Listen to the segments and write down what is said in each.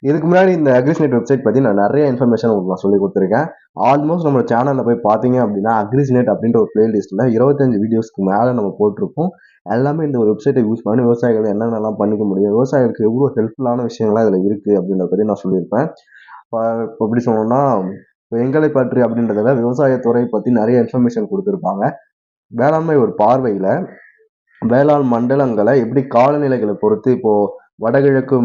இதுக்கு முன்னாடி இந்த அக்ரிஸ்நெட் வெப்சைட் பத்தி நான் நிறைய இன்ஃபர்மேஷன் உங்களுக்கு நான் சொல்லி கொடுத்துருக்கேன். ஆல்மோஸ்ட் நம்ம சேனல்ல போய் பார்த்தீங்க அப்படின்னா, அக்ரிஸ்நெட் அப்படின்ற ஒரு பிளேலிஸ்ட்ல 25 வீடியோஸ்க்கு மேல நம்ம போட்டிருப்போம். எல்லாமே இந்த ஒரு வெப்சைட்டை யூஸ் பண்ணி விவசாயிகள் என்னென்னலாம் பண்ணிக்க முடியும், விவசாயிகளுக்கு எவ்வளோ ஹெல்ப்ஃபுல்லான விஷயங்கள்லாம் இதுல இருக்கு அப்படின்றத பத்தி நான் சொல்லியிருப்பேன். இப்ப எப்படி சொல்லணும்னா, இப்ப எங்களை பற்றி அப்படின்றத விவசாயத்துறை பத்தி நிறைய இன்ஃபர்மேஷன் கொடுத்துருப்பாங்க. வேளாண்மை ஒரு பார்வையில வேளாண் மண்டலங்களை எப்படி காலநிலைகளை பொறுத்து இப்போ வடகிழக்கு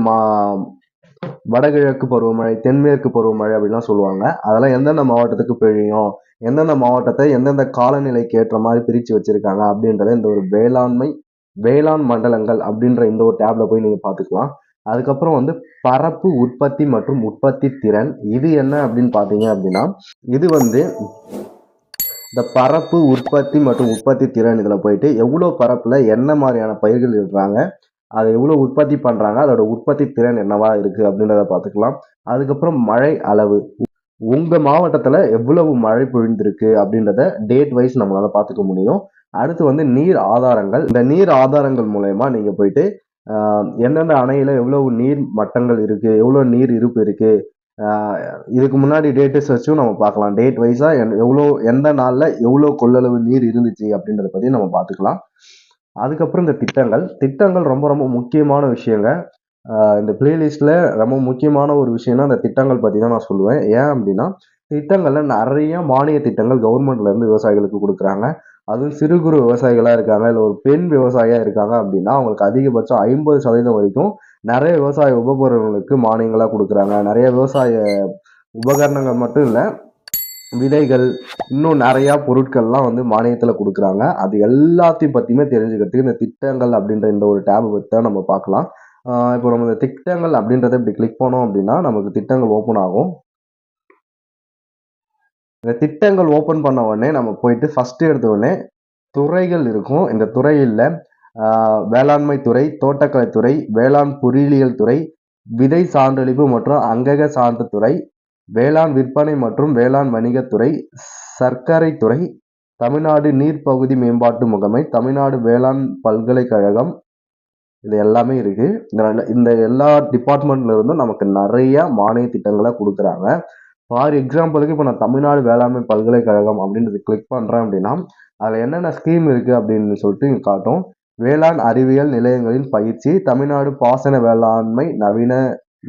வடகிழக்கு பருவமழை, தென்மேற்கு பருவமழை அப்படிலாம் சொல்லுவாங்க. அதெல்லாம் எந்தெந்த மாவட்டத்துக்கு பெய்யும், எந்தெந்த மாவட்டத்தை எந்தெந்த காலநிலைக்கு ஏற்ற மாதிரி பிரிச்சு வச்சிருக்காங்க அப்படின்றத இந்த ஒரு வேளாண் மண்டலங்கள் அப்படின்ற இந்த ஒரு டேப்ல போய் நீங்க பாத்துக்கலாம். அதுக்கப்புறம் வந்து பரப்பு உற்பத்தி மற்றும் உற்பத்தி திறன். இது என்ன அப்படின்னு பாத்தீங்க அப்படின்னா, இது வந்து இந்த பரப்பு உற்பத்தி மற்றும் உற்பத்தி திறன் இதுல போயிட்டு எவ்வளவு பரப்புல என்ன மாதிரியான பயிர்கள் இடுறாங்க, அதை எவ்வளவு உற்பத்தி பண்றாங்க, அதோட உற்பத்தி திறன் என்னவா இருக்கு அப்படின்றத பார்த்துக்கலாம். அதுக்கப்புறம் மழை அளவு, உங்க மாவட்டத்துல எவ்வளவு மழை பொழிந்திருக்கு அப்படின்றத டேட் வைஸ் நம்மளால பார்த்துக்க முடியும். அடுத்து வந்து நீர் ஆதாரங்கள். இந்த நீர் ஆதாரங்கள் மூலயமா நீங்க போயிட்டு எந்தெந்த அணையில எவ்வளவு நீர் மட்டங்கள் இருக்கு, எவ்வளவு நீர் இருப்பு இருக்கு, இதுக்கு முன்னாடி டேட்டஸ் வச்சும் நம்ம பார்க்கலாம். டேட் வைஸா எவ்வளோ எந்த நாள்ல எவ்வளோ கொள்ளளவு நீர் இருந்துச்சு அப்படின்றத பத்தி நம்ம பார்த்துக்கலாம். அதுக்கப்புறம் இந்த திட்டங்கள் ரொம்ப ரொம்ப முக்கியமான விஷயங்க. இந்த பிளேலிஸ்ட்ல ரொம்ப முக்கியமான ஒரு விஷயம்னா இந்த திட்டங்கள் பத்தி தான் நான் சொல்லுவேன். ஏன் அப்படின்னா, திட்டங்கள்ல நிறைய மானிய திட்டங்கள் கவர்மெண்ட்ல இருந்து விவசாயிகளுக்கு கொடுக்குறாங்க. அதுவும் சிறு குறு விவசாயிகளா இருக்காங்க, இல்ல ஒரு பெண் விவசாயியா இருக்காங்க அப்படின்னா அவங்களுக்கு அதிகபட்சம் 50% வரைக்கும் நிறைய விவசாய உபகரணங்களுக்கு மானியங்களா கொடுக்குறாங்க. நிறைய விவசாய உபகரணங்கள் மட்டும் இல்ல, விதைகள், இன்னும் நிறைய பொருட்கள்லாம் வந்து மானியத்துல கொடுக்குறாங்க. அது எல்லாத்தையும் பத்தியுமே தெரிஞ்சுக்கிறதுக்கு இந்த திட்டங்கள் அப்படின்ற இந்த ஒரு டேப் பத்தி தான் நம்ம பார்க்கலாம். இப்போ நம்ம இந்த திட்டங்கள் அப்படின்றத இப்படி கிளிக் பண்ணோம் அப்படின்னா நமக்கு திட்டங்கள் ஓப்பன் ஆகும். இந்த திட்டங்கள் ஓப்பன் பண்ண உடனே நம்ம போயிட்டு ஃபர்ஸ்ட் எடுத்த உடனே துறைகள் இருக்கும். இந்த துறையில வேளாண்மை துறை, தோட்டக்கலைத்துறை, வேளாண் பொறியியல் துறை, விதை சான்றளிப்பு மற்றும் அங்கக சான்று துறை, வேளாண் விற்பனை மற்றும் வேளாண் வணிகத்துறை, சர்க்கரை துறை, தமிழ்நாடு நீர்ப்பகுதி மேம்பாட்டு முகமை, தமிழ்நாடு வேளாண் பல்கலைக்கழகம், இது எல்லாமே இருக்கு. இந்த எல்லா டிபார்ட்மெண்ட்ல இருந்தும் நமக்கு நிறைய மானிய திட்டங்களை கொடுக்குறாங்க. ஃபார் எக்ஸாம்பிளுக்கு இப்போ நான் தமிழ்நாடு வேளாண்மை பல்கலைக்கழகம் அப்படின்றது கிளிக் பண்றேன் அப்படின்னா அதுல என்னென்ன ஸ்கீம் இருக்கு அப்படின்னு சொல்லிட்டு காட்டும். வேளாண் அறிவியல் நிலையங்களின் பயிற்சி, தமிழ்நாடு பாசன வேளாண்மை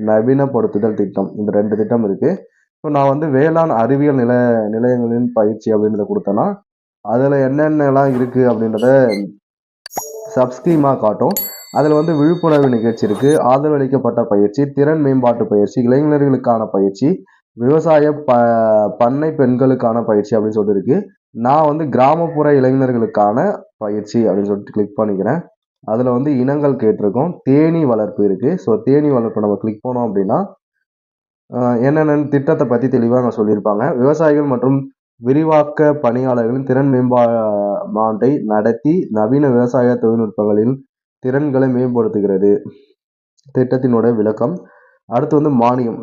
நவீனப்படுத்துதல் திட்டம், இந்த 2 திட்டம் இருக்கு. இப்போ நான் வந்து வேளாண் அறிவியல் நிலையங்களின் பயிற்சி அப்படின்றத கொடுத்தேன்னா அதுல என்னென்னலாம் இருக்கு அப்படின்றத சப்ஸ்கிரீமா காட்டும். அதுல வந்து விழிப்புணர்வு நிகழ்ச்சி இருக்கு, ஆதரவளிக்கப்பட்ட பயிற்சி, திறன் மேம்பாட்டு பயிற்சி, இளைஞர்களுக்கான பயிற்சி, விவசாய பண்ணை பெண்களுக்கான பயிற்சி அப்படின்னு சொல்லிட்டு இருக்கு. நான் வந்து கிராமப்புற இளைஞர்களுக்கான பயிற்சி அப்படின்னு சொல்லிட்டு கிளிக் பண்ணிக்கிறேன். அதுல வந்து இனங்கள் கேட்டிருக்கோம், தேனீ வளர்ப்பு இருக்கு. ஸோ தேனீ வளர்ப்பு நம்ம கிளிக் பண்ணோம் அப்படின்னா என்னென்ன திட்டத்தை பத்தி தெளிவா நான் சொல்லியிருப்பாங்க. விவசாயிகள் மற்றும் விரிவாக்க பணியாளர்களின் திறன் மேம்பாட்டை நடத்தி நவீன விவசாய தொழில்நுட்பங்களின் திறன்களை மேம்படுத்துகிறது. திட்டத்தினுடைய விளக்கம். அடுத்து வந்து மானியம்.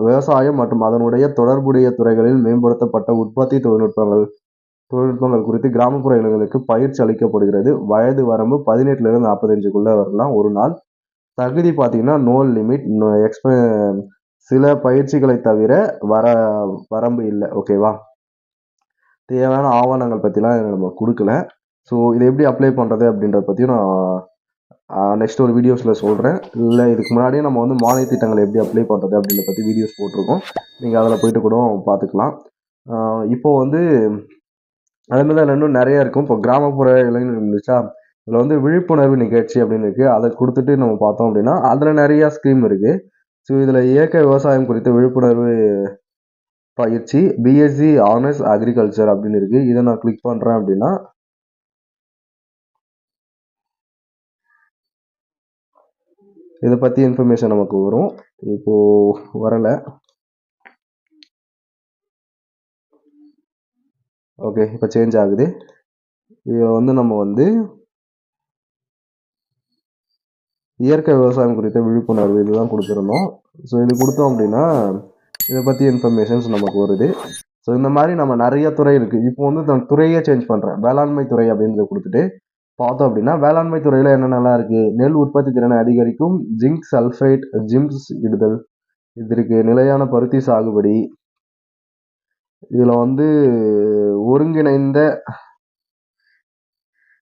விவசாயம் மற்றும் அதனுடைய தொடர்புடைய துறைகளில் மேம்படுத்தப்பட்ட உற்பத்தி தொழில்நுட்பங்கள் குறித்து கிராமப்புற இளைஞர்களுக்கு பயிற்சி அளிக்கப்படுகிறது. வயது வரம்பு 18ல இருந்து 45க்குள்ள வரலாம். ஒரு நாள். தகுதி பார்த்தீங்கன்னா நோ லிமிட், சில பயிற்சிகளை தவிர வரம்பு இல்லை. ஓகேவா? தேவையான ஆவணங்கள் பற்றிலாம் நம்ம கொடுக்கல. ஸோ இதை எப்படி அப்ளை பண்ணுறது அப்படின்றத பற்றியும் நான் நெக்ஸ்ட் ஒரு வீடியோஸில் சொல்கிறேன். இல்லை இதுக்கு முன்னாடியே நம்ம வந்து மானிய திட்டங்களை எப்படி அப்ளை பண்ணுறது அப்படின்றத பற்றி வீடியோஸ் போட்டிருக்கோம். நீங்கள் அதில் போயிட்டு கூட பார்த்துக்கலாம். இப்போ வந்து அதே மாதிரி இன்னும் நிறைய இருக்கும். இப்போ கிராமப்புற இளைஞர்கள் இருந்துச்சா, இதில் வந்து விழிப்புணர்வு நிகழ்ச்சி அப்படின்னு இருக்கு. அதை கொடுத்துட்டு நம்ம பார்த்தோம் அப்படின்னா அதில் நிறைய ஸ்கீம் இருக்கு. ஸோ இதில் இயற்கை விவசாயம் குறித்த விழிப்புணர்வு பயிற்சி, பிஎஸ்சி ஆனர்ஸ் அக்ரிகல்ச்சர் அப்படின்னு இருக்கு. இதை நான் கிளிக் பண்றேன் அப்படின்னா இதை பத்தி இன்ஃபர்மேஷன் நமக்கு வரும். இப்போ வரல. ஓகே, இப்போ சேஞ்ச் ஆகுது. இதை வந்து நம்ம வந்து இயற்கை விவசாயம் குறித்த விழிப்புணர்வு இதுதான் கொடுத்துருந்தோம். ஸோ இது கொடுத்தோம் அப்படின்னா இதை பற்றி இன்ஃபர்மேஷன்ஸ் நமக்கு வருது. ஸோ இந்த மாதிரி நம்ம நிறைய துறை இருக்கு. இப்போ வந்து நான் துறையே சேஞ்ச் பண்றேன். வேளாண்மை துறை அப்படின்றத கொடுத்துட்டு பார்த்தோம் அப்படின்னா வேளாண்மை துறையில என்னென்னலாம் இருக்கு? நெல் உற்பத்தி திறனை அதிகரிக்கும் ஜிங்க் சல்ஃபைட், ஜிம்ஸ் இடுதல் இது இருக்கு. நிலையான பருத்தி சாகுபடி. இதுல வந்து ஒருங்கிணைந்த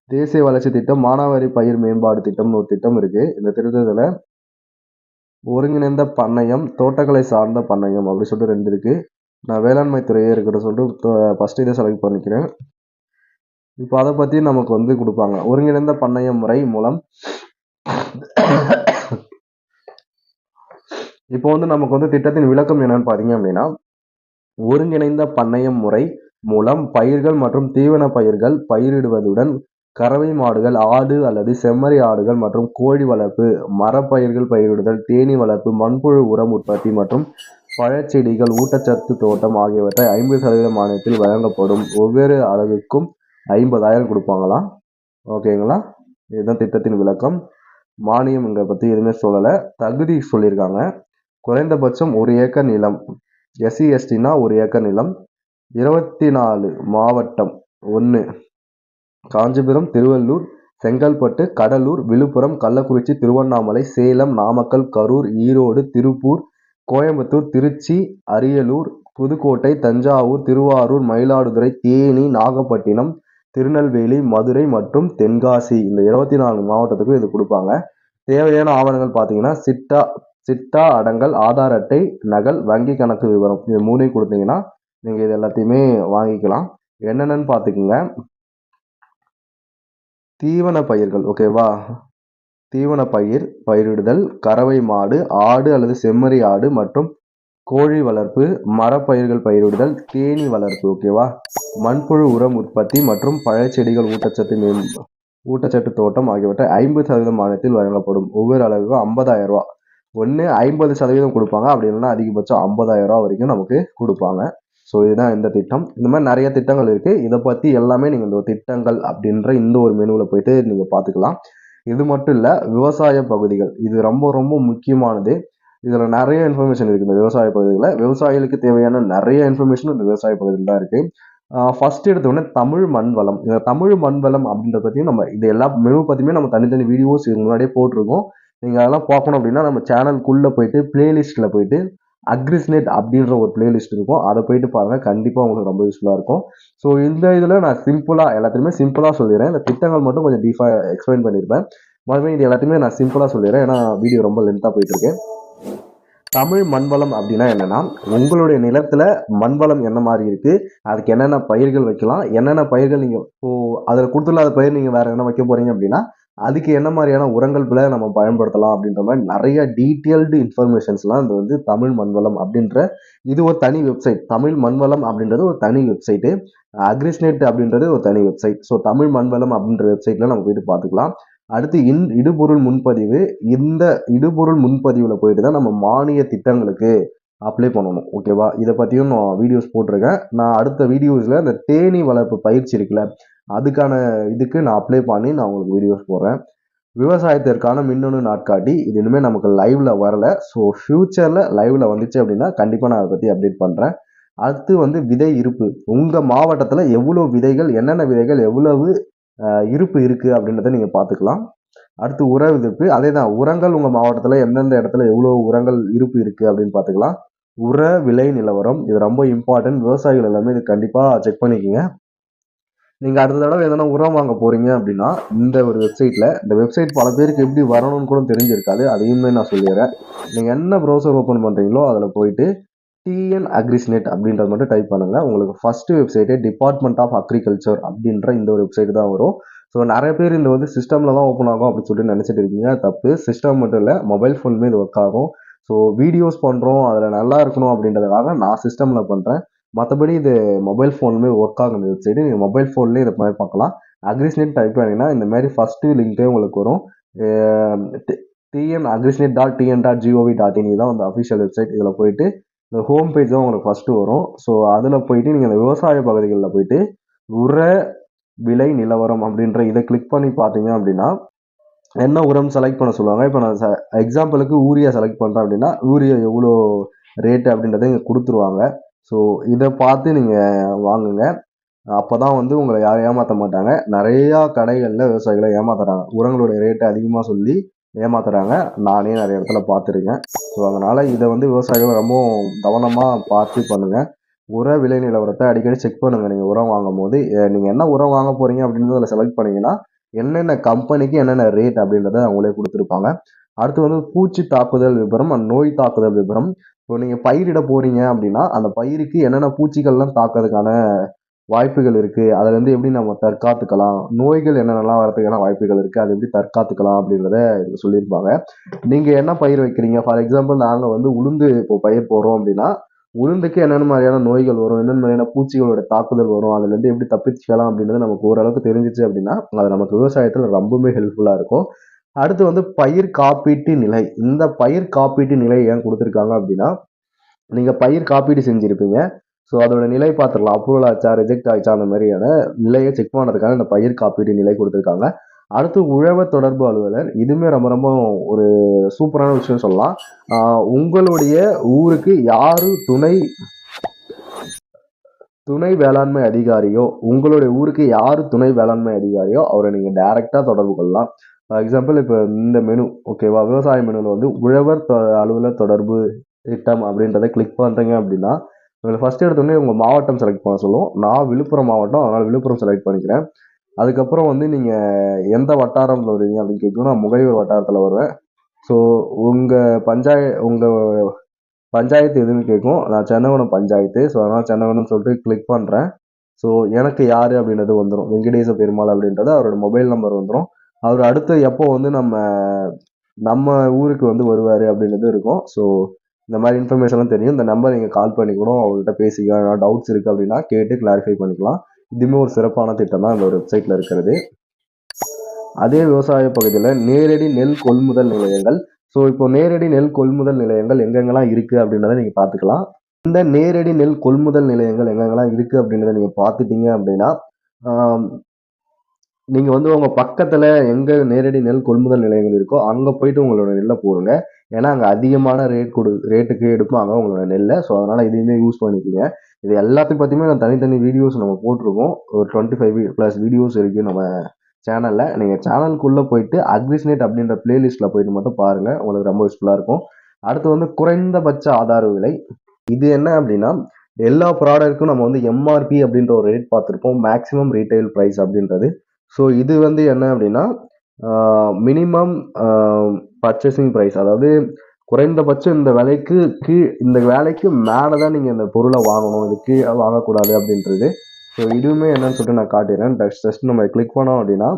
தேசிய வளர்ச்சி திட்டம், மானாவாரி பயிர் மேம்பாடு திட்டம்னு ஒரு திட்டம் இருக்கு. இந்த திட்டத்துல ஒருங்கிணைந்த பண்ணையம், தோட்டக்கலை சார்ந்த பண்ணையம் அப்படி சொல்லிட்டு 2 இருக்கு. நான் வேளாண்மை துறையே இருக்கட்டும் சொல்லிட்டு ஃபர்ஸ்ட் இதை செலக்ட் பண்ணிக்கிறேன். இப்போ அதை பத்தி நமக்கு வந்து கொடுப்பாங்க. ஒருங்கிணைந்த பண்ணைய முறை மூலம் இப்போ வந்து நமக்கு வந்து திட்டத்தின் விளக்கம் என்னன்னு பாத்தீங்க அப்படின்னா, ஒருங்கிணைந்த பண்ணையம் முறை மூலம் பயிர்கள் மற்றும் தீவன பயிர்கள் பயிரிடுவதுடன் கறவை மாடுகள், ஆடு அல்லது செம்மறி ஆடுகள் மற்றும் கோழி வளர்ப்பு, மரப்பயிர்கள் பயிரிடுதல், தேனீ வளர்ப்பு, மண்புழு உரம் உற்பத்தி மற்றும் பழச்செடிகள் ஊட்டச்சத்து தோட்டம் ஆகியவற்றை 50% மானியத்தில் வழங்கப்படும். ஒவ்வொரு அளவுக்கும் 50,000 கொடுப்பாங்களாம். ஓகேங்களா? இதுதான் திட்டத்தின் விளக்கம். மானியம் இங்க பத்தி எதுவுமே சொல்லல. தகுதி சொல்லியிருக்காங்க. குறைந்தபட்சம் 1 ஏக்கர் நிலம். எஸ்சி எஸ்டினா 1 ஏக்கர் நிலம். 24 மாவட்டம். 1 காஞ்சிபுரம், திருவள்ளூர், செங்கல்பட்டு, கடலூர், விழுப்புரம், கள்ளக்குறிச்சி, திருவண்ணாமலை, சேலம், நாமக்கல், கரூர், ஈரோடு, திருப்பூர், கோயம்புத்தூர், திருச்சி, அரியலூர், புதுக்கோட்டை, தஞ்சாவூர், திருவாரூர், மயிலாடுதுறை, தேனி, நாகப்பட்டினம், திருநெல்வேலி, மதுரை மற்றும் தென்காசி. இந்த 24 மாவட்டத்துக்கும் இது கொடுப்பாங்க. தேவையான ஆவணங்கள் பார்த்தீங்கன்னா சிட்டா அடங்கல், ஆதார் அட்டை நகல், வங்கி கணக்கு விவரம் இது 3 கொடுத்தீங்கன்னா நீங்கள் இது எல்லாத்தையுமே வாங்கிக்கலாம். என்னென்னு பார்த்துக்குங்க. தீவன பயிர்கள் ஓகேவா? தீவன பயிரிடுதல், கறவை மாடு, ஆடு அல்லது செம்மறி ஆடு மற்றும் கோழி வளர்ப்பு, மரப்பயிர்கள் பயிரிடுதல், தேனீ வளர்ப்பு ஓகேவா? மண்புழு உரம் உற்பத்தி மற்றும் பழச்செடிகள் ஊட்டச்சத்து தோட்டம் ஆகியவற்றை 50% மானியத்தில் வழங்கப்படும். ஒவ்வொரு அளவுக்கும் 50,000 ரூபா. ஒன்று 50% கொடுப்பாங்க, அப்படி இல்லைன்னா அதிகபட்சம் 50,000 ரூபா வரைக்கும் நமக்கு கொடுப்பாங்க. ஸோ இதுதான் இந்த திட்டம். இந்த மாதிரி நிறைய திட்டங்கள் இருக்கு. இதை பத்தி எல்லாமே நீங்க இந்த திட்டங்கள் அப்படின்ற இந்த ஒரு மெனுவில் போயிட்டு நீங்க பார்த்துக்கலாம். இது மட்டும் இல்ல, விவசாய பகுதிகள் இது ரொம்ப ரொம்ப முக்கியமானது. இதுல நிறைய இன்ஃபர்மேஷன் இருக்கு இந்த விவசாய பகுதிகளில். விவசாயிகளுக்கு தேவையான நிறைய இன்ஃபர்மேஷன் இந்த விவசாய பகுதியில் தான் இருக்கு. ஃபர்ஸ்ட் எடுத்தோடனே தமிழ் மண் வளம். இந்த தமிழ் மண் வளம் அப்படின்றத பற்றியும் நம்ம இது எல்லா மெனு பற்றியுமே நம்ம தனித்தனி வீடியோஸ் இது முன்னாடியே போட்டிருக்கோம். நீங்கள் அதெல்லாம் பார்க்கணும் அப்படின்னா நம்ம சேனலுக்குள்ளே போயிட்டு பிளேலிஸ்ட்டில் போயிட்டு அக்ரிஸ்நெட் அப்படின்ற ஒரு பிளேலிஸ்ட் இருக்கும். அதை போயிட்டு பாருங்கள், கண்டிப்பாக உங்களுக்கு ரொம்ப யூஸ்ஃபுல்லாக இருக்கும். ஸோ இந்த இதில் நான் சிம்பிளாக எல்லாத்தையுமே சிம்பிளாக சொல்லிடுறேன். இந்த திட்டங்கள் மட்டும் கொஞ்சம் டீஃபாக எக்ஸ்பிளைன் பண்ணியிருப்பேன். மறுபடியும் இது எல்லாத்தையுமே நான் சிம்பிளாக சொல்லிடுறேன், ஏன்னா வீடியோ ரொம்ப லென்த்தாக போயிட்டு இருக்கு. தமிழ் மண்வளம் அப்படின்னா என்னன்னா, உங்களுடைய நிலத்துல மண்வளம் என்ன மாதிரி இருக்கு, அதுக்கு என்னென்ன பயிர்கள் வைக்கலாம், என்னென்ன பயிர்கள் நீங்க இப்போ அதுல கொடுத்துள்ளாத பயிர் நீங்க வேற என்ன வைக்க போறீங்க அப்படின்னா அதுக்கு என்ன மாதிரியான உரங்கள் நம்ம பயன்படுத்தலாம் அப்படின்ற மாதிரி நிறைய டீட்டெயில்டு இன்ஃபர்மேஷன்ஸ்லாம் இது வந்து தமிழ் மண்வளம் அப்படின்ற இது ஒரு தனி வெப்சைட். தமிழ் மண்வளம் அப்படின்றது ஒரு தனி வெப்சைட்டு. அக்ரிஸ்நெட் அப்படின்றது ஒரு தனி வெப்சைட். ஸோ தமிழ் மண்வளம் அப்படின்ற வெப்சைட்ல நம்ம போயிட்டு பார்த்துக்கலாம். அடுத்து இடுபொருள் முன்பதிவு. இந்த இடுபொருள் முன்பதிவுல போயிட்டு தான் நம்ம மானிய திட்டங்களுக்கு அப்ளை பண்ணணும் ஓகேவா? இதை பற்றியும் நான் வீடியோஸ் போட்டிருக்கேன். நான் அடுத்த வீடியோஸில் இந்த தேனீ வளர்ப்பு பயிற்சி இருக்குல்ல, அதுக்கான இதுக்கு நான் அப்ளை பண்ணி நான் உங்களுக்கு வீடியோஸ் போடுறேன். விவசாயத்திற்கான மின்னணு நாட்காட்டி இது இனிமேல் நமக்கு லைவ்ல வரல. ஸோ ஃபியூச்சரில் லைவ்ல வந்துச்சு அப்படின்னா கண்டிப்பாக நான் அதை பற்றி அப்டேட் பண்ணுறேன். அடுத்து வந்து விதை இருப்பு. உங்கள் மாவட்டத்தில் எவ்வளோ விதைகள், என்னென்ன விதைகள் எவ்வளவு இருப்பு இருக்கு அப்படின்றத நீங்க பார்த்துக்கலாம். அடுத்து உர விதிப்பு. அதே தான், உரங்கள் உங்க மாவட்டத்துல எந்தெந்த இடத்துல எவ்வளவு உரங்கள் இருப்பு இருக்கு அப்படின்னு பார்த்துக்கலாம். உர விலை நிலவரம் இது ரொம்ப இம்பார்ட்டன்ட். விவசாயிகள் எல்லாமே இது கண்டிப்பா செக் பண்ணிக்கோங்க. நீங்க அடுத்த தடவை எதனா உரம் வாங்க போறீங்க அப்படின்னா இந்த ஒரு வெப்சைட்ல, இந்த வெப்சைட் பல பேருக்கு எப்படி வரணும்னு கூட தெரிஞ்சிருக்காது, அதையுமே நான் சொல்லிடுறேன். நீங்க என்ன ப்ரௌசர் ஓப்பன் பண்றீங்களோ அதுல போயிட்டு டிஎன் அக்ரிஸ்நெட் அப்படின்றது மட்டும் டைப் பண்ணுங்க. உங்களுக்கு ஃபர்ஸ்ட் வெப்சைட்டே டிபார்ட்மெண்ட் ஆஃப் அக்ரிகல்ச்சர் அப்படின்ற இந்த ஒரு வெப்சைட் தான் வரும். ஸோ நிறைய பேர் இந்த வந்து சிஸ்டம்ல தான் ஓப்பன் ஆகும் அப்படின்னு சொல்லிட்டு நினைச்சிட்டு இருக்கீங்க. தப்பு. சிஸ்டம் மட்டும் இல்லை, மொபைல் ஃபோனுமே இது ஒர்க் ஆகும். ஸோ வீடியோஸ் பண்றோம், அதுல நல்லா இருக்கணும் அப்படின்றதுக்காக நான் சிஸ்டம்ல பண்றேன். மற்றபடி இது மொபைல் ஃபோனுமே ஒர்க் ஆகும். இந்த வெப்சைட் நீங்கள் மொபைல் ஃபோன்லேயே இதை மாதிரி பார்க்கலாம். அக்ரிஸ்நெட் டைப் பண்ணிங்கன்னா இந்த மாதிரி ஃபர்ஸ்ட் லிங்கே உங்களுக்கு வரும். tnagrisnet.tn.gov.in இதுதான் வந்து அஃபிஷியல் வெப்சைட். இதில் போயிட்டு இந்த ஹோம் பேஜ் தான் உங்களுக்கு ஃபர்ஸ்ட் வரும். ஸோ அதில் போயிட்டு நீங்கள் இந்த விவசாய பகுதிகளில் போயிட்டு உர விலை நிலவரம் அப்படின்ற இதை கிளிக் பண்ணி பார்த்தீங்க அப்படின்னா என்ன உரம் செலக்ட் பண்ண சொல்லுவாங்க. இப்போ நான் எக்ஸாம்பிளுக்கு யூரியா செலக்ட் பண்ணுறேன் அப்படின்னா யூரியா எவ்வளோ ரேட்டு அப்படின்றத இங்கே கொடுத்துருவாங்க. ஸோ இதை பார்த்து நீங்கள் வாங்குங்க. அப்பதான் வந்து உங்கள யாரும் ஏமாத்த மாட்டாங்க. நெறையா கடைகள்ல விவசாயிகள ஏமாத்துறாங்க. உரங்களுடைய ரேட்ட அதிகமா சொல்லி ஏமாத்துறாங்க. நானே நெறைய இடத்துல பார்த்துருக்கேன். ஸோ, அதனால இத வந்து விவசாயிகள் ரொம்பவும் கவனமா பார்த்து பண்ணுங்க. உர விலை நிலவரத்த அடிக்கடி செக் பண்ணுங்க. நீங்க உரம் வாங்கும்போது, நீங்க என்ன உரம் வாங்க போறீங்க அப்படின்றத அதுல செலக்ட் பண்ணீங்கன்னா, என்னென்ன கம்பெனிக்கு என்னென்ன ரேட் அப்படின்றத அவங்களே குடுத்துருப்பாங்க. அடுத்து வந்து பூச்சி தாக்குதல் விபரம், நோய் தாக்குதல் விபரம். இப்போ நீங்க பயிரிட போறீங்க அப்படின்னா, அந்த பயிருக்கு என்னென்ன பூச்சிகள்லாம் தாக்குறதுக்கான வாய்ப்புகள் இருக்கு. அதுலருந்து எப்படி நம்ம தற்காத்துக்கலாம்? நோய்கள் என்னென்னலாம் வரதுக்கான வாய்ப்புகள் இருக்கு? அத எப்படி தற்காத்துக்கலாம்? அப்படின்றத இதுல சொல்லியிருப்பாங்க. நீங்க என்ன பயிர் வைக்கிறீங்க? ஃபார் எக்ஸாம்பிள் நாங்க வந்து உளுந்து இப்போ பயிர் போடுறோம் அப்படின்னா, உளுந்துக்கு என்னென்ன மாதிரியான நோய்கள் வரும்? என்னென்ன மாதிரியான பூச்சிகளோட தாக்குதல் வரும்? அதுலருந்து எப்படி தப்பிச்சுக்கலாம்? அப்படின்றது நமக்கு ஓரளவுக்கு தெரிஞ்சுச்சு அப்படின்னா, அது நமக்கு விவசாயத்துல ரொம்பவுமே ஹெல்ப்ஃபுல்லா இருக்கும். அடுத்து வந்து பயிர் காப்பீட்டு நிலை. இந்த பயிர் காப்பீட்டு நிலை ஏன் குடுத்துருக்காங்க அப்படின்னா, நீங்க பயிர் காப்பீடு செஞ்சிருப்பீங்க. ஸோ அதோட நிலை பார்த்துடலாம். அப்ரூவல் ஆச்சா, ரிஜெக்ட் ஆச்சா அந்த மாதிரியான நிலையை செக் பண்ணதுக்காக இந்த பயிர் காப்பீடு நிலை கொடுத்துருக்காங்க. அடுத்து உழவர் தொடர்பு அலுவலர். இதுவுமே ரொம்ப ரொம்ப ஒரு சூப்பரான விஷயம் சொல்லலாம். உங்களுடைய ஊருக்கு யாரு துணை துணை வேளாண்மை அதிகாரியோ, உங்களுடைய ஊருக்கு யாரு துணை வேளாண்மை அதிகாரியோ, அவரை நீங்க டைரக்ட்டா தொடர்பு கொள்ளலாம். ஃபார் எக்ஸாம்பிள் இப்ப இந்த மெனு ஓகேவா? விவசாய மெனுல வந்து உழவர் அலுவலர் தொடர்பு திட்டம் அப்படின்றத கிளிக் பண்றீங்க அப்படின்னா, இதுல ஃபர்ஸ்ட் எடுத்தோனே உங்க மாவட்டம் செலக்ட் பண்ண சொல்லும். நான் விழுப்புரம் மாவட்டம். அதனால விழுப்புரம் செலக்ட் பண்ணிக்கிறேன். அதுக்கப்புறம் வந்து நீங்க எந்த வட்டாரம்ல வருவீங்க அப்படின்னு கேட்கும். நான் முகையூர் வட்டாரத்துல வருவேன். ஸோ உங்க உங்க பஞ்சாயத்து எதுன்னு கேட்கும். நான் சென்னவனம் பஞ்சாயத்து. ஸோ அதனால சென்னவனம் சொல்லிட்டு கிளிக் பண்றேன். ஸோ எனக்கு யாரு அப்படின்றது வந்துரும். வெங்கடேச பெருமாள் அப்படின்றது அவரோட மொபைல் நம்பர் வந்துரும். அவர் அடுத்து எப்போ வந்து நம்ம நம்ம ஊருக்கு வந்து வருவாரு அப்படின்றது இருக்கும். ஸோ இந்த மாதிரி இன்ஃபர்மேஷன்லாம் தெரியும். இந்த நம்பர் நீங்க கால் பண்ணி கூட அவர்கிட்ட பேசிக்கலாம். ஏதாவது டவுட்ஸ் இருக்கு அப்படின்னா கேட்டு கிளாரிஃபை பண்ணிக்கலாம். இதுவுமே ஒரு சிறப்பான திட்டம் தான் இந்த ஒரு வெப்சைட்ல இருக்கிறது. அதே விவசாய பகுதியில நேரடி நெல் கொள்முதல் நிலையங்கள். ஸோ இப்போ நேரடி நெல் கொள்முதல் நிலையங்கள் எங்கெங்கெல்லாம் இருக்கு அப்படின்றத நீங்க பார்த்துக்கலாம். இந்த நேரடி நெல் கொள்முதல் நிலையங்கள் எங்கெங்கெல்லாம் இருக்கு அப்படின்றத நீங்க பார்த்துட்டீங்க அப்படின்னா, ஆம், நீங்க வந்து உங்க பக்கத்துல எங்க நேரடி நெல் கொள்முதல் நிலையங்கள் இருக்கோ, அங்க போயிட்டு உங்களோட நெல்ல போடுங்க. ஏன்னா, அங்க அதிகமான ரேட்டுக்கு எடுப்பாங்க உங்களோட நெல்ல. ஸோ அதனால இதையுமே யூஸ் பண்ணிக்கங்க. இது எல்லாத்தையும் பத்தியுமே நான் தனித்தனி வீடியோஸ் நம்ம போட்டிருக்கோம். ஒரு 25 பிளஸ் வீடியோஸ் இருக்கு நம்ம சேனல்ல. நீங்க சேனலுக்குள்ள போயிட்டு அக்ரிஸ்நெட் அப்படின்ற பிளேலிஸ்ட்ல போயிட்டு மட்டும் பாருங்க. உங்களுக்கு ரொம்ப யூஸ்ஃபுல்லா இருக்கும். அடுத்து வந்து குறைந்தபட்ச ஆதார விலை. இது என்ன அப்படின்னா, எல்லா ப்ராடக்ட்க்கும் நம்ம வந்து எம்ஆர்பி அப்படின்ற ஒரு ரேட் பார்த்திருப்போம். மேக்ஸிமம் ரீட்டெயில் பிரைஸ் அப்படின்றது. ஸோ இது வந்து என்ன அப்படின்னா, மினிமம் பர்ச்சேசிங் பிரைஸ். அதாவது குறைந்தபட்சம் இந்த வேலைக்கு மேல தான் நீங்க இந்த பொருள வாங்கணும். இது கீழ வாங்கக்கூடாது அப்படின்றது. ஸோ இதுவுமே என்னன்னு சொல்லிட்டு நான் காட்டிடுறேன். ஜஸ்ட் நம்ம கிளிக் பண்ணோம் அப்படின்னா,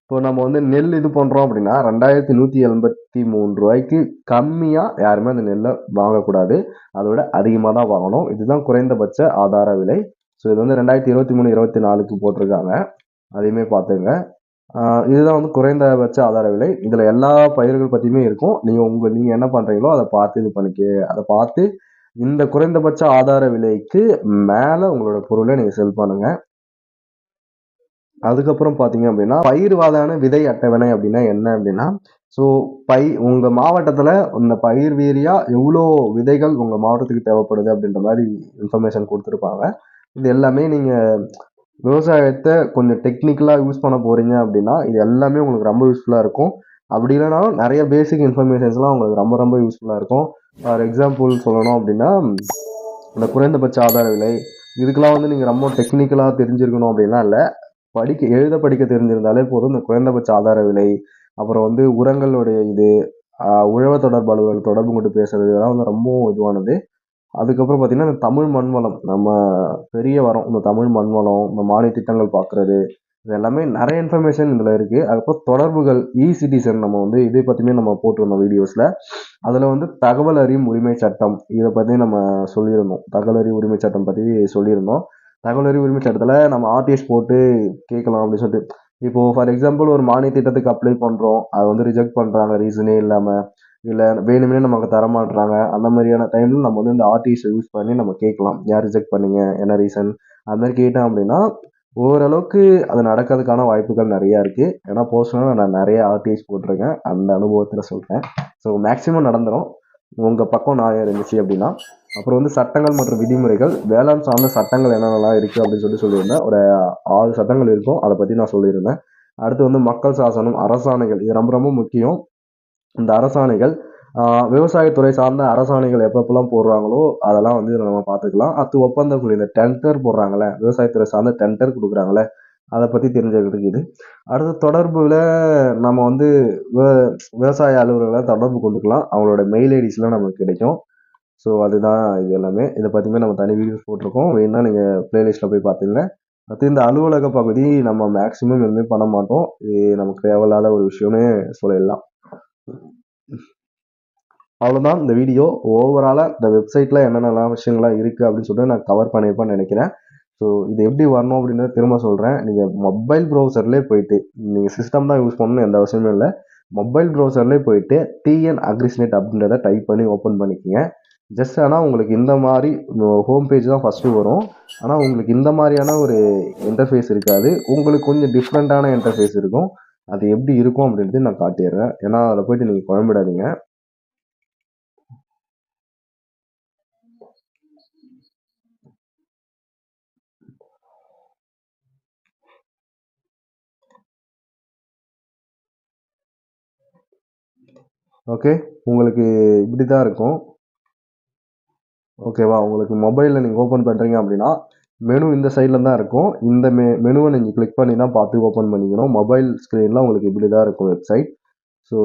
இப்போ நம்ம வந்து நெல் இது பண்றோம் அப்படின்னா, ரூ. 2183 கம்மியா யாருமே அந்த நெல்ல வாங்கக்கூடாது. அதோட அதிகமா தான் வாங்கணும். இதுதான் குறைந்தபட்ச ஆதார விலை. ஸோ இது வந்து 2023, 24க்கு போட்டிருக்காங்க. அதையுமே பார்த்துங்க. இதுதான் வந்து குறைந்தபட்ச ஆதார விலை. இதுல எல்லா பயிர்கள் பத்தியுமே இருக்கும். நீங்க என்ன பண்றீங்களோ அத பார்த்து அத பார்த்து இந்த குறைந்தபட்ச ஆதார விலைக்கு மேல உங்களோட பொருள நீங்க செல் பண்ணுங்க. அதுக்கப்புறம் பார்த்தீங்க அப்படின்னா, பயிர்வாதான விதை அட்டவணை அப்படின்னா என்ன அப்படின்னா, ஸோ உங்க மாவட்டத்துல இந்த பயிர் வாரியா எவ்வளோ விதைகள் உங்க மாவட்டத்துக்கு தேவைப்படுது அப்படின்ற மாரி இன்ஃபர்மேஷன் குடுத்திருப்பாங்க. இது எல்லாமே நீங்க விவசாயத்த கொஞ்சம் டெக்னிக்கலா யூஸ் பண்ண போறீங்க அப்படின்னா, இது எல்லாமே உங்களுக்கு ரொம்ப யூஸ்ஃபுல்லா இருக்கும். அப்படி இல்லனாலும் நெறைய பேசிக் இன்ஃபர்மேஷன்ஸ்லாம் உங்களுக்கு ரொம்ப ரொம்ப யூஸ்ஃபுல்லா இருக்கும். ஃபார் எக்ஸாம்பிள் சொல்லணும் அப்படின்னா, இந்த குறைந்தபட்ச ஆதார விலை, இதுக்கெல்லாம் வந்து நீங்க ரொம்ப டெக்னிக்கலா தெரிஞ்சிருக்கணும் அப்படின்லாம் இல்ல. எழுத படிக்க தெரிஞ்சிருந்தாலே போதும். இந்த குறைந்தபட்ச ஆதார விலை, அப்புறம் வந்து உரங்களுடைய இது, உழவர் தொடர்பு அலுவலர் தொடர்பு கொண்டு பேசுறது இதெல்லாம் வந்து ரொம்பவும் இதுவானது. அதுக்கப்புறம் பார்த்தீங்கன்னா, இந்த தமிழ் மண் வளம் நம்ம பெரிய வரம். இந்த தமிழ் மண் வளம், இந்த மானிய திட்டங்கள் பார்க்குறது, இது எல்லாமே நெறைய இன்ஃபர்மேஷன் இதுல இருக்கு. அதுக்கப்புறம் தொடர்புகள், சிட்டிசன் நம்ம வந்து இதை பத்தியுமே நம்ம போட்டிருந்தோம் வீடியோஸ்ல. அதுல வந்து தகவல் அறியும் உரிமை சட்டம். இத பத்தி நம்ம சொல்லியிருந்தோம். தகவல் அறியும் உரிமை சட்டம் பத்தி சொல்லியிருந்தோம். தகவல் அறியும் உரிமை சட்டத்துல நம்ம ஆர்டிஎஸ் போட்டு கேட்கலாம் அப்படின்னு சொல்லிட்டு. இப்போ ஃபார் எக்ஸாம்பிள் ஒரு மானிய திட்டத்துக்கு அப்ளை பண்றோம். அத வந்து ரிஜெக்ட் பண்றாங்க ரீசனே இல்லாம. இல்ல வேணும்னே நமக்கு தரமாட்றாங்க. அந்த மாதிரியான டைம்ல நம்ம வந்து இந்த ஆர்டிஎஸ யூஸ் பண்ணி நம்ம கேட்கலாம். ஏன் ரிஜெக்ட் பண்ணீங்க? என்ன ரீசன்? அது மாரி கேட்டோம் அப்படின்னா, ஓரளவுக்கு அது நடக்கிறதுக்கான வாய்ப்புகள் நெறைய இருக்கு. ஏன்னா பெர்சனலா நான் நெறைய ஆர்டிஎஸ் போட்டிருக்கேன். அந்த அனுபவத்துல சொல்றேன். ஸோ மேக்ஸிமம் நடந்துரும். உங்கள் பக்கம் நியாயம் இருந்துச்சு அப்படின்னா. அப்புறம் வந்து சட்டங்கள் மற்றும் விதிமுறைகள், வேளாண் சார்ந்த சட்டங்கள் என்னென்னலாம் இருக்குது அப்படின்னு சொல்லியிருந்தேன். ஒரு 6 சட்டங்கள் இருக்கும், அதை பற்றி நான் சொல்லியிருந்தேன். அடுத்து வந்து மக்கள் சாசனம், அரசாணைகள், இது ரொம்ப ரொம்ப முக்கியம். இந்த அரசாணைகள் விவசாயத்துறை சார்ந்த அரசாணைகள் எப்பப்பெல்லாம் போடுறாங்களோ அதெல்லாம் வந்து இதில் நம்ம பார்த்துக்கலாம். அடுத்து ஒப்பந்த புள்ளி, இந்த டெண்டர் போடுறாங்களே, விவசாயத்துறை சார்ந்த டெண்டர் கொடுக்குறாங்களே, அதை பற்றி தெரிஞ்சுக்கிறதுக்கு இது. அடுத்து தொடர்புல நம்ம வந்து விவசாய அலுவலர்களை தொடர்பு கொண்டுக்கலாம். அவங்களோட மெயில் ஐடிஸ்லாம் நமக்கு கிடைக்கும். ஸோ அதுதான் இது எல்லாமே. இதை பற்றியுமே நம்ம தனி வீடியோஸ் போட்டிருக்கோம், வேணும்னா நீங்கள் ப்ளேலிஸ்ட்டில் போய் பார்த்துங்க. அடுத்து இந்த அலுவலக பகுதி நம்ம மேக்ஸிமம் எதுவுமே பண்ண மாட்டோம். இது நமக்கு தேவையில்லாத ஒரு விஷயம்னு சொல்லலாம். அவ்வளோதான் இந்த வீடியோ. ஓவராலாக இந்த வெப்சைட்டில் என்னென்னலாம் விஷயங்கள்லாம் இருக்குது அப்படின்னு சொல்லிட்டு நான் கவர் பண்ணியிருப்பேன்னு நினைக்கிறேன். ஸோ இது எப்படி வரணும் அப்படின்றத திரும்ப சொல்கிறேன். நீங்கள் மொபைல் ப்ரௌசர்லேயே போயிட்டு, நீங்கள் சிஸ்டம் தான் யூஸ் பண்ணணும்னு எந்த அவசியமும் இல்லை. மொபைல் ப்ரௌசர்லேயே போயிட்டு டிஎன் அக்ரிஸ்நெட் அப்படின்றத டைப் பண்ணி ஓப்பன் பண்ணிக்கோங்க. ஜஸ்ட் ஆனால் உங்களுக்கு இந்த மாதிரி ஹோம் பேஜ் தான் ஃபஸ்ட்டு வரும். ஆனால் உங்களுக்கு இந்த மாதிரியான ஒரு இன்டர்ஃபேஸ் இருக்காது. உங்களுக்கு கொஞ்சம் டிஃப்ரெண்ட்டான இன்டர்ஃபேஸ் இருக்கும். அது எப்படி இருக்கும் அப்படின்றது நான் காட்டிடுறேன். ஏன்னா அதில் போயிட்டு நீங்கள் குழம்பிடாதீங்க. ஓகே, உங்களுக்கு இப்படி தான் இருக்கும். ஓகேவா, உங்களுக்கு மொபைலில் நீங்கள் ஓப்பன் பண்ணுறீங்க அப்படின்னா மெனு இந்த சைடில் தான் இருக்கும். இந்த மெனுவை நீங்கள் கிளிக் பண்ணி தான் பார்த்து ஓப்பன் பண்ணிக்கணும். மொபைல் ஸ்க்ரீனில் உங்களுக்கு இப்படி தான் இருக்கும் வெப்சைட். ஸோ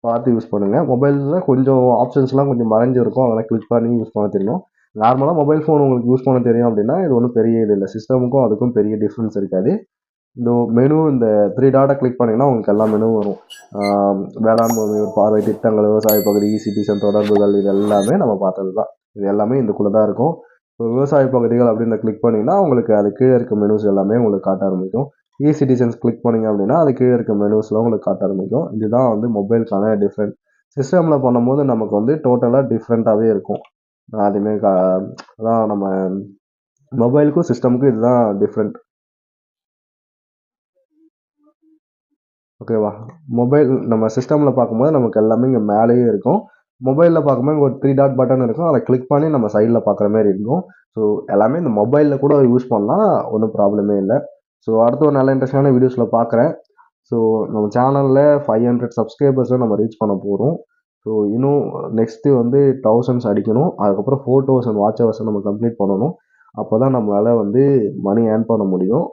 பார்த்து யூஸ் பண்ணுங்கள். மொபைலில் கொஞ்சம் ஆப்ஷன்ஸ்லாம் கொஞ்சம் மறைஞ்சு இருக்கும், அதெல்லாம் கிளிக் பண்ணி யூஸ் பண்ண தெரியும். நார்மலாக மொபைல் ஃபோன் உங்களுக்கு யூஸ் பண்ண தெரியும் அப்படின்னா இது ஒன்றும் பெரிய இது இல்லை. சிஸ்டமுக்கும் அதுக்கும் பெரிய டிஃப்ரென்ஸ் இருக்காது. இந்த மெனு இந்த 3 டாட்டை கிளிக் பண்ணிங்கன்னா உங்களுக்கு எல்லா மெனுவும் வரும். வேளாண்மை ஒரு பார்வை, திட்டங்கள், விவசாய பகுதி, சிட்டிசன் தொடர்புகள், இது எல்லாமே நம்ம பார்த்தது தான். இது எல்லாமே இதுக்குள்ளே தான் இருக்கும். இப்போ விவசாய பகுதிகள் அப்படின்னு கிளிக் பண்ணிங்கன்னா உங்களுக்கு அது கீழே இருக்க மெனுஸ் எல்லாமே உங்களுக்கு காட்ட ஆரம்பிக்கும். சிட்டிசன்ஸ் கிளிக் பண்ணிங்க அப்படின்னா அது கீழே இருக்க மெனுஸ்லாம் உங்களுக்கு காட்ட ஆரம்பிக்கும். இதுதான் வந்து மொபைலுக்கான டிஃப்ரெண்ட். சிஸ்டமில் பண்ணும்போது நமக்கு வந்து டோட்டலாக டிஃப்ரெண்ட்டாகவே இருக்கும். அதுவுமே அதான் நம்ம மொபைலுக்கும் சிஸ்டமுக்கும் இதுதான் டிஃப்ரெண்ட். ஓகேவா, மொபைல் நம்ம சிஸ்டமில் பார்க்கும்போது நமக்கு எல்லாமே இங்கே மேலேயே இருக்கும். மொபைலில் பார்க்கும்போது ஒரு 3 டாட் பட்டன் இருக்கும், அதை கிளிக் பண்ணி நம்ம சைடில் பார்க்குற மாதிரி இருக்கும். ஸோ எல்லாமே இந்த மொபைலில் கூட யூஸ் பண்ணலாம், ஒன்றும் ப்ராப்ளமே இல்லை. ஸோ அடுத்த ஒரு நல்ல இன்ட்ரெஸ்டான வீடியோஸில் பார்க்குறேன். ஸோ நம்ம சேனலில் 500 சப்ஸ்கிரைபர்ஸை நம்ம ரீச் பண்ண போகிறோம். ஸோ இன்னும் நெக்ஸ்ட்டு வந்து 1000s அடிக்கணும். அதுக்கப்புறம் 4000 வாட்ச் ஹவர்ஸை நம்ம கம்ப்ளீட் பண்ணணும். அப்போ தான் நம்மளால் வந்து மணி ஏர்ன் பண்ண முடியும்.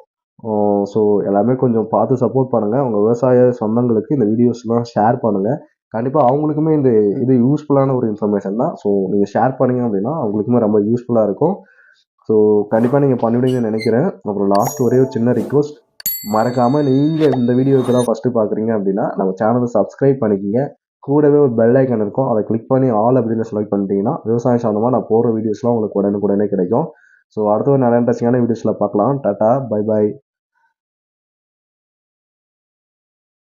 ஸோ எல்லாமே கொஞ்சம் பார்த்து சப்போர்ட் பண்ணுங்கள். உங்கள் விவசாய சொந்தங்களுக்கு இந்த வீடியோஸ்லாம் ஷேர் பண்ணுங்கள். கண்டிப்பாக அவங்களுக்குமே இந்த இது யூஸ்ஃபுல்லான ஒரு இன்ஃபர்மேஷன் தான். ஸோ நீங்கள் ஷேர் பண்ணீங்க அப்படின்னா அவங்களுக்குமே ரொம்ப யூஸ்ஃபுல்லாக இருக்கும். ஸோ கண்டிப்பாக நீங்கள் பண்ணிவிடுங்கன்னு நினைக்கிறேன். அப்புறம் லாஸ்ட் ஒரே ஒரு சின்ன ரிக்வஸ்ட், மறக்காமல் நீங்கள் இந்த வீடியோக்கு தான் ஃபஸ்ட்டு பார்க்குறீங்க அப்படின்னா நம்ம சேனலை சப்ஸ்கிரைப் பண்ணிக்கிங்க. கூடவே ஒரு பெல் ஐக்கன் இருக்கும், அதை கிளிக் பண்ணி ஆல் அப்படின்னு செலக்ட் பண்ணிட்டீங்கன்னா விவசாயம் சம்மந்தமாக நான் போடுற வீடியோஸ்லாம் உங்களுக்கு உடனுக்குடனே கிடைக்கும். ஸோ அடுத்த ஒரு நல்ல இன்ட்ரெஸ்டிங்கான வீடியோஸில் பார்க்கலாம். Tata, bye bye.